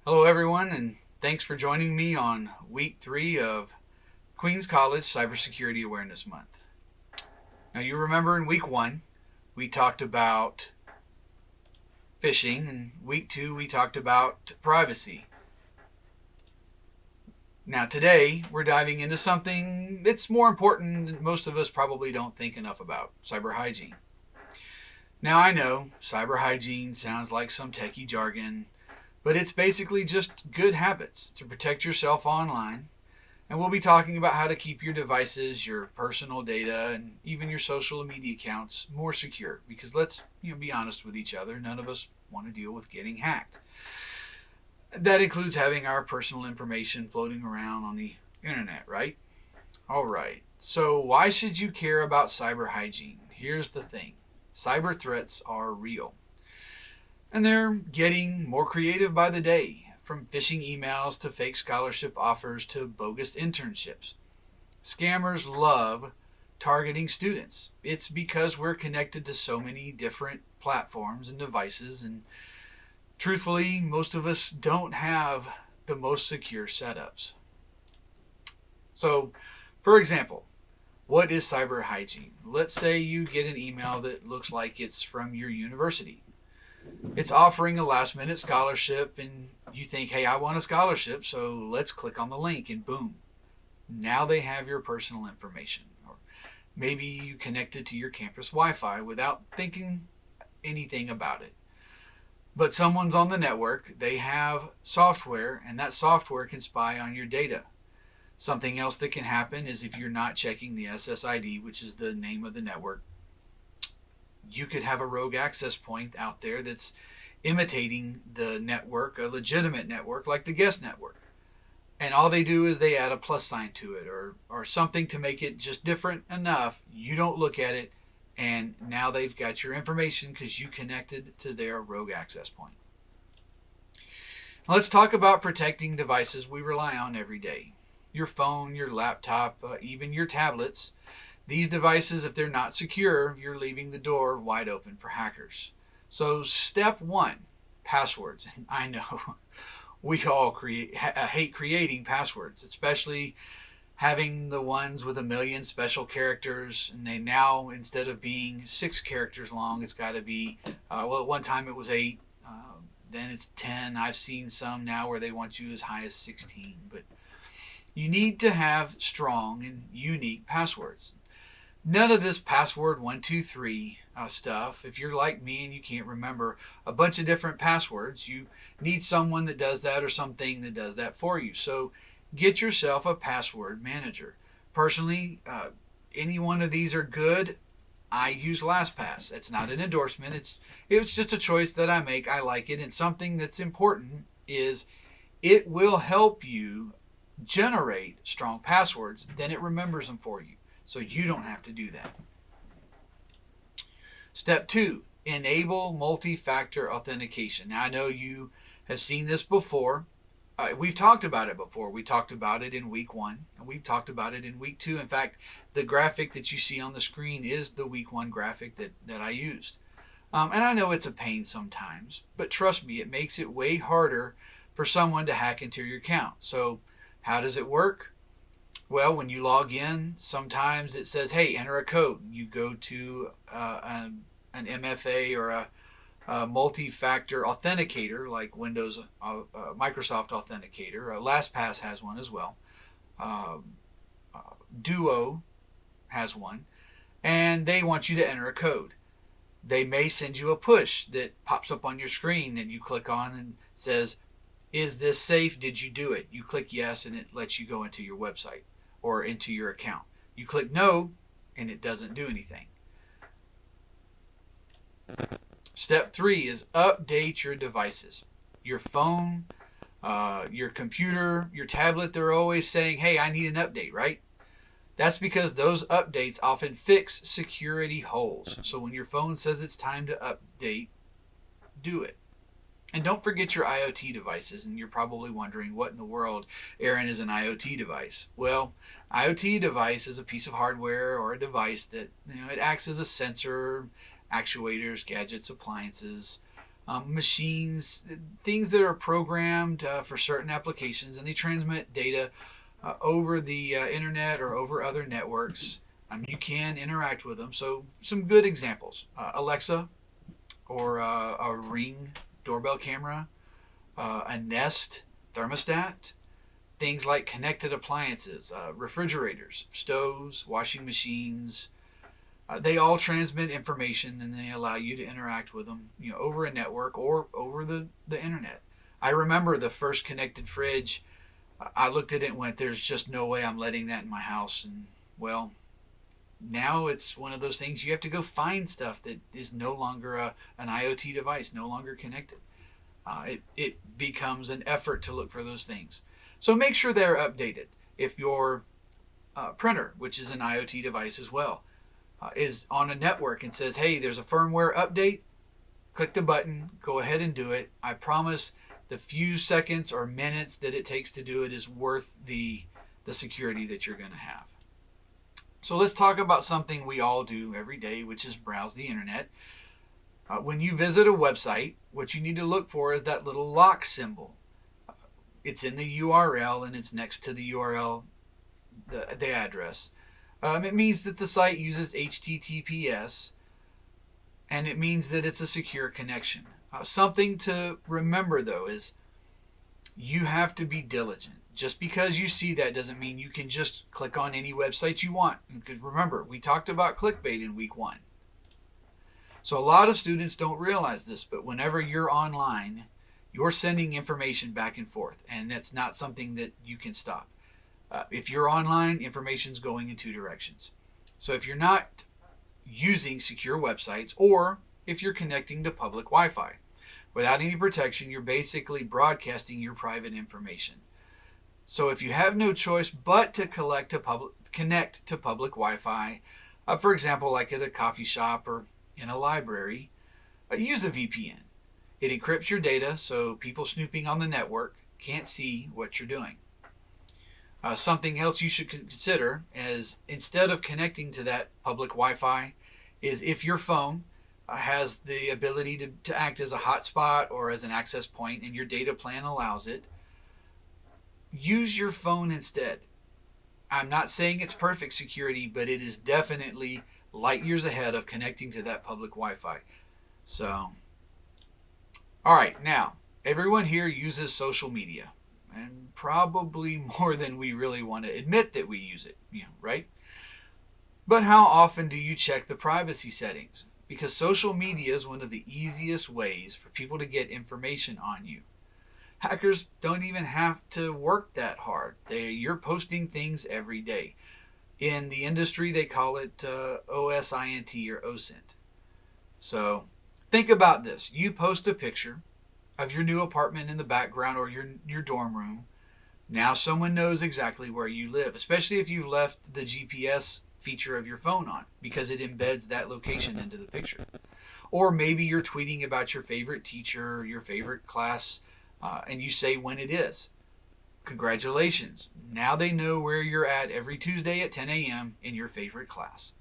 Hello, everyone, and thanks for joining me on week 3 of Queens College Cybersecurity Awareness Month. Now, you remember in week 1, we talked about phishing, and week 2, we talked about privacy. Now, today, we're diving into something that's more important than most of us probably don't think enough about: cyber hygiene. Now, I know cyber hygiene sounds like some techie jargon, but it's basically just good habits to protect yourself online. And we'll be talking about how to keep your devices, your personal data, and even your social media accounts more secure. Because let's be honest with each other, none of us want to deal with getting hacked. That includes having our personal information floating around on the internet, right? All right. So why should you care about cyber hygiene? Here's the thing: cyber threats are real, and they're getting more creative by the day, from phishing emails to fake scholarship offers to bogus internships. Scammers love targeting students. It's because we're connected to so many different platforms and devices, and truthfully, most of us don't have the most secure setups. So, for example, what is cyber hygiene? Let's say you get an email that looks like it's from your university. It's offering a last minute scholarship, and you think, hey, I want a scholarship, so let's click on the link, and boom, now they have your personal information. Or maybe you connected to your campus Wi Fi without thinking anything about it. But someone's on the network, they have software, and that software can spy on your data. Something else that can happen is if you're not checking the SSID, which is the name of the network, you could have a rogue access point out there that's imitating the network, a legitimate network like the guest network. And all they do is they add a plus sign to it, or something to make it just different enough. You don't look at it, and now they've got your information because you connected to their rogue access point. Now let's talk about protecting devices we rely on every day: your phone, your laptop, even your tablets. These devices, if they're not secure, you're leaving the door wide open for hackers. So, step one: passwords. And I know we all hate creating passwords, especially having the ones with a million special characters. And they now, instead of being 6 characters long, it's got to be, well, at one time it was 8, then it's 10. I've seen some now where they want you as high as 16. But you need to have strong and unique passwords. None of this password 123 stuff. If you're like me and you can't remember a bunch of different passwords, you need someone that does that or something that does that for you. So get yourself a password manager. Personally, any one of these are good. I use LastPass. It's not an endorsement. It's just a choice that I make. I like it. And something that's important is it will help you generate strong passwords. Then it remembers them for you, so you don't have to do that. Step 2: enable multi-factor authentication. Now, I know you have seen this before. We've talked about it before. We talked about it in week 1, and we've talked about it in week 2. In fact, the graphic that you see on the screen is the week 1 graphic that I used. And I know it's a pain sometimes, but trust me, it makes it way harder for someone to hack into your account. So, how does it work? Well, when you log in, sometimes it says, hey, enter a code. You go to an MFA or a multi-factor authenticator like Windows, Microsoft Authenticator. LastPass has one as well. Duo has one. And they want you to enter a code. They may send you a push that pops up on your screen and you click on and says, is this safe? Did you do it? You click yes, and it lets you go into your website or into your account. You click no, and it doesn't do anything. Step 3 is update your devices. Your phone, your computer, your tablet, they're always saying, hey, I need an update, right? That's because those updates often fix security holes. So when your phone says it's time to update, do it. And don't forget your IoT devices. And you're probably wondering, what in the world, Aaron, is an IoT device? Well, IoT device is a piece of hardware or a device that it acts as a sensor, actuators, gadgets, appliances. machines, things that are programmed for certain applications, and they transmit data over the internet or over other networks. You can interact with them. So some good examples: Alexa, or a Ring doorbell camera, a Nest thermostat, things like connected appliances, refrigerators, stoves, washing machines. They all transmit information and they allow you to interact with them, over a network or over the internet. I remember the first connected fridge. I looked at it and went, "There's just no way I'm letting that in my house." And well, now it's one of those things you have to go find stuff that is no longer an IoT device, no longer connected. It becomes an effort to look for those things. So make sure they're updated. If your printer, which is an IoT device as well, is on a network and says, "Hey, there's a firmware update," click the button, go ahead and do it. I promise the few seconds or minutes that it takes to do it is worth the security that you're going to have. So let's talk about something we all do every day, which is browse the internet. When you visit a website, what you need to look for is that little lock symbol. It's in the URL and it's next to the URL, the address. It means that the site uses HTTPS, and it means that it's a secure connection. Something to remember, though, is you have to be diligent. Just because you see that doesn't mean you can just click on any website you want. Because remember, we talked about clickbait in week 1. So a lot of students don't realize this, but whenever you're online, you're sending information back and forth, and that's not something that you can stop. If you're online, information's going in 2 directions. So if you're not using secure websites, or if you're connecting to public Wi-Fi without any protection, you're basically broadcasting your private information. So if you have no choice but to connect to public Wi-Fi, for example, like at a coffee shop or in a library, use a VPN. It encrypts your data so people snooping on the network can't see what you're doing. Something else you should consider is, instead of connecting to that public Wi-Fi, is if your phone has the ability to act as a hotspot or as an access point and your data plan allows it, use your phone instead. I'm not saying it's perfect security, but it is definitely light years ahead of connecting to that public Wi-Fi. So, all right, now, everyone here uses social media, and probably more than we really want to admit that we use it, right? But how often do you check the privacy settings? Because social media is one of the easiest ways for people to get information on you. Hackers don't even have to work that hard. You're posting things every day. In the industry, they call it OSINT or OSINT. So think about this. You post a picture of your new apartment in the background or your dorm room. Now someone knows exactly where you live, especially if you've left the GPS feature of your phone on, because it embeds that location into the picture. Or maybe you're tweeting about your favorite teacher or your favorite class, and you say when it is. Congratulations. Now they know where you're at every Tuesday at 10 a.m. in your favorite class.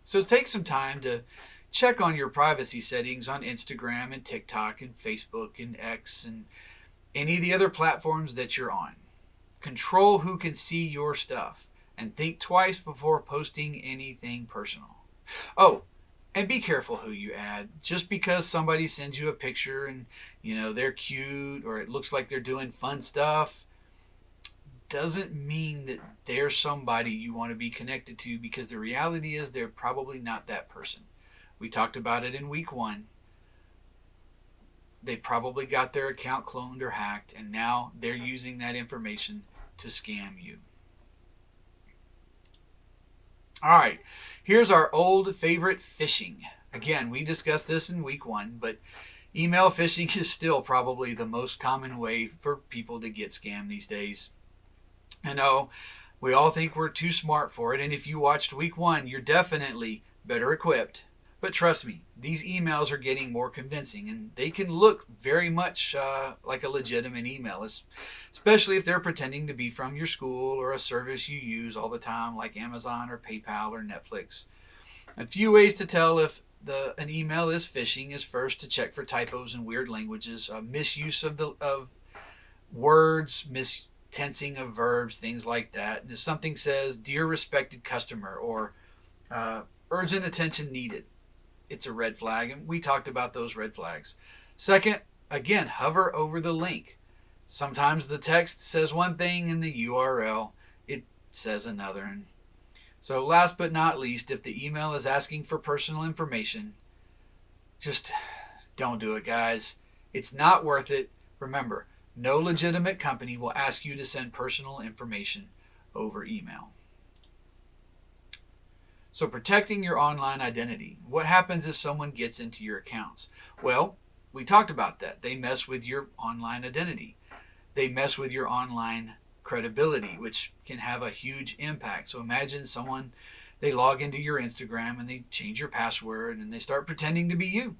So take some time to check on your privacy settings on Instagram and TikTok and Facebook and X and any of the other platforms that you're on. Control who can see your stuff and think twice before posting anything personal. Oh, and be careful who you add. Just because somebody sends you a picture and they're cute or it looks like they're doing fun stuff doesn't mean that they're somebody you want to be connected to, because the reality is they're probably not that person. We talked about it in week 1. They probably got their account cloned or hacked, and now they're using that information to scam you. All right, here's our old favorite, phishing. Again, we discussed this in week 1, but email phishing is still probably the most common way for people to get scammed these days. I know we all think we're too smart for it, and if you watched week 1, you're definitely better equipped. But trust me, these emails are getting more convincing, and they can look very much like a legitimate email, especially if they're pretending to be from your school or a service you use all the time, like Amazon or PayPal or Netflix. A few ways to tell if an email is phishing is first to check for typos and weird languages, misuse of words, mistensing of verbs, things like that. And if something says "Dear respected customer" or "urgent attention needed," it's a red flag, and we talked about those red flags. Second, again, hover over the link. Sometimes the text says one thing and the URL it says another. And so last but not least, if the email is asking for personal information, just don't do it, guys. It's not worth it. Remember, no legitimate company will ask you to send personal information over email. So protecting your online identity. What happens if someone gets into your accounts? Well, we talked about that. They mess with your online identity. They mess with your online credibility, which can have a huge impact. So imagine someone, they log into your Instagram and they change your password and they start pretending to be you.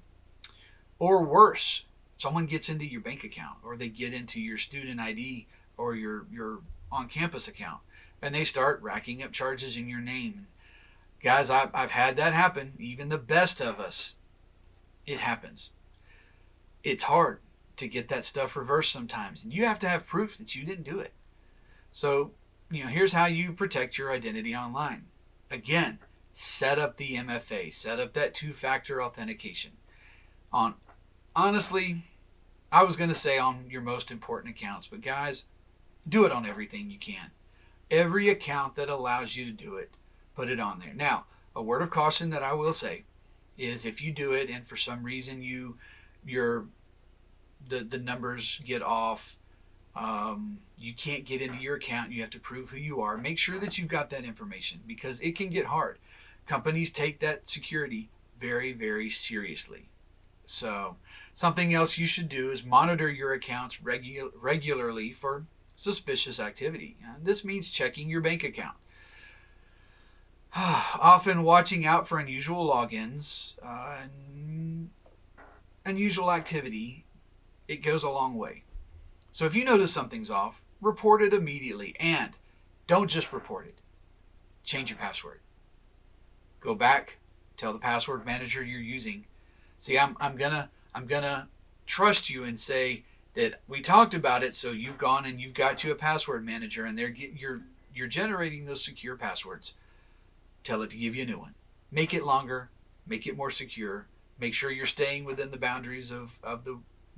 Or worse, someone gets into your bank account, or they get into your student ID or your on-campus account, and they start racking up charges in your name. Guys, I've had that happen. Even the best of us, it happens. It's hard to get that stuff reversed sometimes, and you have to have proof that you didn't do it. So, here's how you protect your identity online. Again, set up the MFA, set up that two-factor authentication. Honestly, I was going to say on your most important accounts, but guys, do it on everything you can. Every account that allows you to do it, put it on there. Now, a word of caution that I will say is if you do it and for some reason the numbers get off, you can't get into your account, you have to prove who you are, make sure that you've got that information because it can get hard. Companies take that security very, very seriously. So something else you should do is monitor your accounts regularly for suspicious activity. This means checking your bank account. Often watching out for unusual logins, unusual activity, it goes a long way. So if you notice something's off, report it immediately, and don't just report it. Change your password. Go back, tell the password manager you're using. See, I'm gonna trust you and say that we talked about it, so you've gone and you've got you a password manager, and you're generating those secure passwords. Tell it to give you a new one. Make it longer, make it more secure. Make sure you're staying within the boundaries of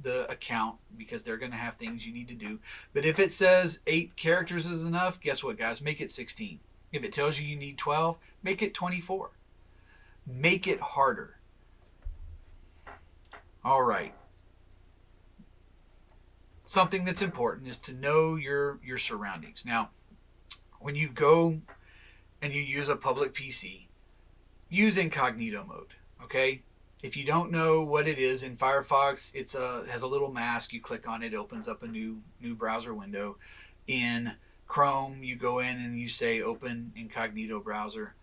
the account because they're going to have things you need to do. But if it says 8 characters is enough, guess what, guys? Make it 16. If it tells you need 12, make it 24. Make it harder. All right. Something that's important is to know your surroundings. Now, when you go and you use a public PC, use incognito mode, okay? If you don't know what it is, in Firefox, has a little mask. You click on it, opens up a new browser window. In Chrome, you go in and you say open incognito browser.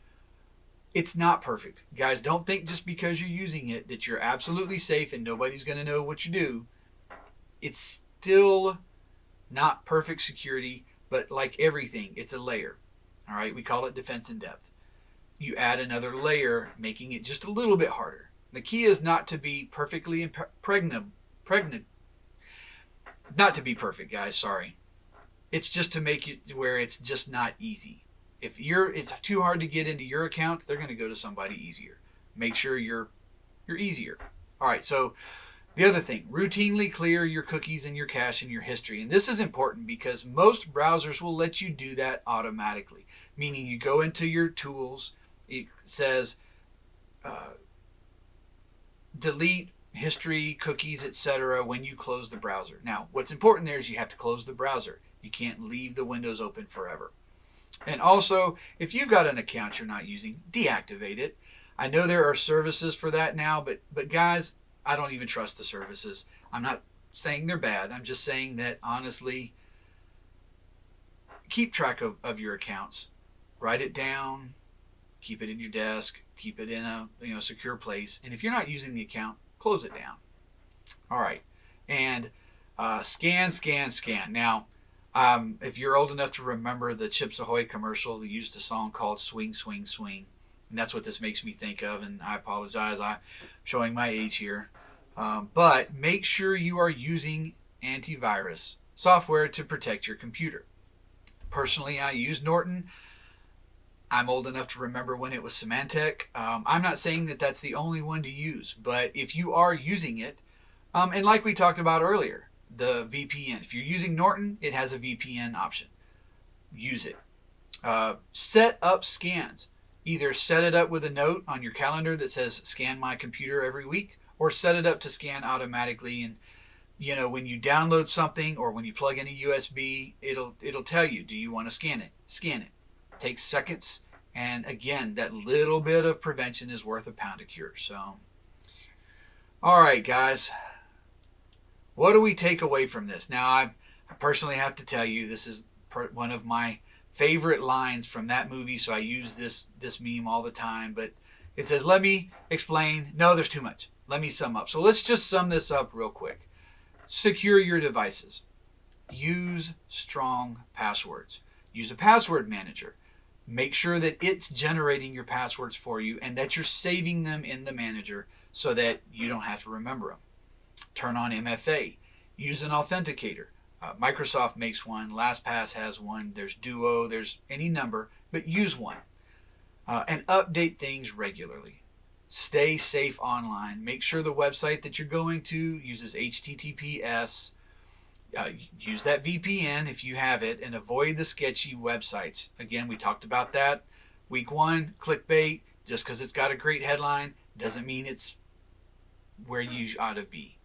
It's not perfect. Guys, don't think just because you're using it that you're absolutely safe and nobody's going to know what you do. It's still not perfect security, but like everything, it's a layer. All right, we call it defense in depth. You add another layer, making it just a little bit harder. The key is not to be perfectly not to be perfect, guys, sorry. It's just to make it where it's just not easy. If it's too hard to get into your accounts, they're going to go to somebody easier. Make sure you're easier. All right, so the other thing, routinely clear your cookies and your cache and your history. And this is important because most browsers will let you do that automatically. Meaning you go into your tools, it says delete history, cookies, etc. when you close the browser. Now, what's important there is you have to close the browser. You can't leave the windows open forever. And also, if you've got an account you're not using, deactivate it. I know there are services for that now, but guys, I don't even trust the services. I'm not saying they're bad. I'm just saying that honestly, keep track of your accounts. Write it down. Keep it in your desk. Keep it in a secure place. And if you're not using the account, close it down. All right. And scan. Now, if you're old enough to remember the Chips Ahoy commercial, they used a song called Swing, Swing, Swing. And that's what this makes me think of. And I apologize, I'm showing my age here. But make sure you are using antivirus software to protect your computer. Personally, I use Norton. I'm old enough to remember when it was Symantec. I'm not saying that that's the only one to use, but if you are using it, and like we talked about earlier, the VPN. If you're using Norton, it has a VPN option. Use it. Set up scans. Either set it up with a note on your calendar that says scan my computer every week, or set it up to scan automatically. And when you download something or when you plug in a USB, it'll tell you, do you want to scan it? Scan it. It takes seconds, and again, that little bit of prevention is worth a pound of cure. So, all right, guys, what do we take away from this? Now, I personally have to tell you, this is one of my favorite lines from that movie, so I use this meme all the time. But it says, let me explain. No, there's too much. Let me sum up. So let's just sum this up real quick. Secure your devices. Use strong passwords. Use a password manager. Make sure that it's generating your passwords for you and that you're saving them in the manager so that you don't have to remember them. Turn on MFA. Use an authenticator. Microsoft makes one. LastPass has one. There's Duo. There's any number, but use one. And update things regularly. Stay safe online. Make sure the website that you're going to uses HTTPS. Use that VPN if you have it, and avoid the sketchy websites. Again, we talked about that. Week 1, clickbait. Just because it's got a great headline doesn't mean it's where you ought to be.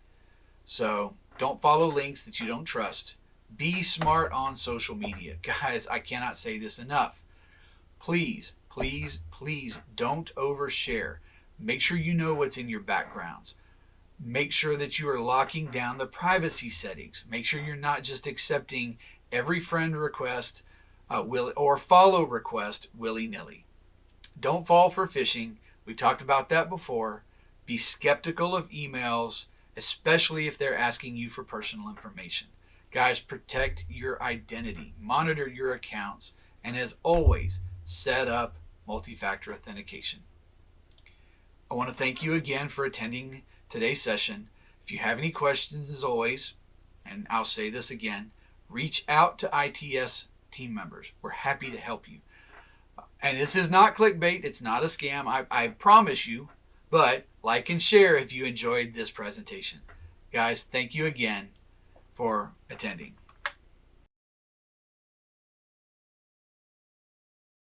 So don't follow links that you don't trust. Be smart on social media. Guys, I cannot say this enough. Please, please, please don't overshare. Make sure you know what's in your backgrounds. Make sure that you are locking down the privacy settings. Make sure you're not just accepting every friend request or follow request willy-nilly. Don't fall for phishing. We've talked about that before. Be skeptical of emails, especially if they're asking you for personal information. Guys, protect your identity. Monitor your accounts. And as always, set up multi-factor authentication. I want to thank you again for attending today's session. If you have any questions, as always, and I'll say this again, reach out to ITS team members. We're happy to help you. And this is not clickbait. It's not a scam. I promise you. But like and share if you enjoyed this presentation. Guys, thank you again for attending.